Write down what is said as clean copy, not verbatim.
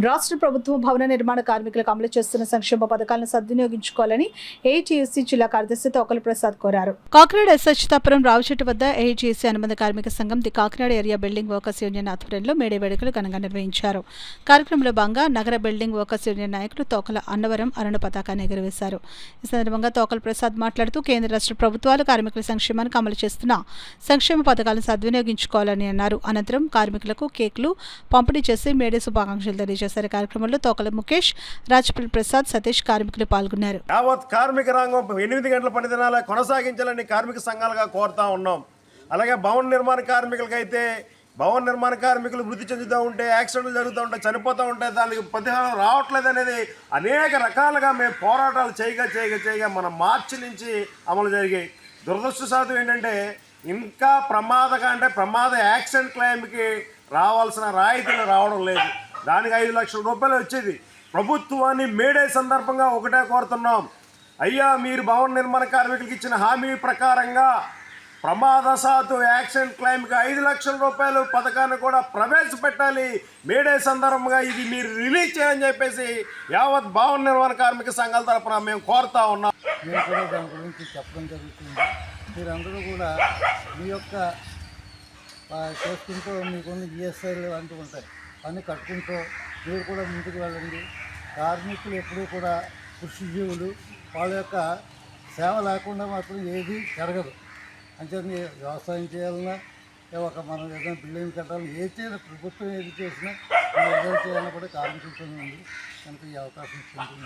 రాష్ట్ర ప్రభుత్వం భవన నిర్మాణ కార్మికులకు అమలు చేస్తున్న సంక్షేమ పథకాలను సద్వినియోగించుకోవాలని ఏఐటీయూసీ జిల్లా కార్యదర్శి తోకల ప్రసాద్ కోరారు. కాకినాడ ఎస్హెచ్తాపురం రావుచెట్టు వద్ద ఏఐటీయూసీ అనుబంధ కార్మిక సంఘం the Kakinada area building workers union ఆధ్వర్యంలో మేడే వేడుకలు ఘనంగా నిర్వహించారు. కార్యక్రమంలో భాగంగా నగర బిల్డింగ్ వర్కర్స్ యూనియన్ నాయకులు తోకల అన్నవరం అరుణ పతాకాన్ని ఎగురవేశారు. ఈ సందర్భంగా తోకల ప్రసాద్ మాట్లాడుతూ కేంద్ర రాష్ట్ర ప్రభుత్వాలు కార్మికుల సంక్షేమానికి అమలు చేస్తున్న సంక్షేమ పథకాలను సద్వినియోగించుకోవాలని అన్నారు. అనంతరం కార్మికులకు కేకులు పంపిణీ చేసి మేడే శుభాకాంక్షలు తెలియజేశారు. కార్యక్రమంలో తోకల ముఖేష్, రాజపల్లి ప్రసాద్, సతీష్ కార్మికులు పాల్గొన్నారు. యావత్ కార్మిక రంగం 8 గంటల పని దినాలు కొనసాగించాలని కార్మిక సంఘాలుగా కోరుతా ఉన్నాం. అలాగే భవన నిర్మాణ కార్మికులకైతే భవన నిర్మాణ కార్మికులు మృతి చెందుతూ ఉంటే, యాక్సిడెంట్లు జరుగుతూ ఉంటాయి, చనిపోతూ ఉంటాయి, దానికి పరిహారం రావట్లేదు అనేది అనేక రకాలుగా మేము పోరాటాలు చేయగా మన మార్చి నుంచి అమలు జరిగాయి. దురదృష్టశాతం ఏంటంటే ఇంకా ప్రమాద యాక్సిడెంట్ క్లెయిమ్కి రావాల్సిన రాయితీలు రావడం లేదు. దానికి 5 లక్షల రూపాయలు వచ్చేది. ప్రభుత్వాన్ని మేడే సందర్భంగా ఒకటే కోరుతున్నాం, అయ్యా మీరు భవన నిర్మాణ కార్మికులకు ఇచ్చిన హామీ ప్రకారంగా ప్రమాదశాత్తు యాక్సిడెంట్ క్లెయిమ్కి 5 లక్షల రూపాయలు పథకాన్ని కూడా ప్రవేశపెట్టాలి. మేడే సందర్భంగా ఇది మీరు రిలీజ్ చేయని చెప్పేసి యావత్ భవన నిర్మాణ కార్మిక సంఘాల తరఫున మేము కోరుతా ఉన్నాం. మేము కూడా దాని గురించి చెప్పడం జరుగుతుంది. మీరందరూ కూడా మీ యొక్క చేసుకుంటూ మీకున్న ఈఎస్ఐలు అంటూ ఉంటాయి, అన్నీ కట్టుకుంటూ మీరు కూడా ముందుకు వెళ్ళండి. కార్మికులు ఎప్పుడూ కూడా కృషిజీవులు, వాళ్ళ యొక్క సేవ లేకుండా మాత్రం ఏది జరగదు. అంటే వ్యవసాయం చేయాలన్నా, మనం ఏదైనా బిల్డింగ్ కట్టాలన్నా, ఏది చేయాలి ప్రభుత్వం ఏది చేసినా ఏదో చేయాలన్నా కూడా కార్మికులతోనే ఉంది. కనుక ఈ అవకాశం ఇచ్చుకుంటున్నాను.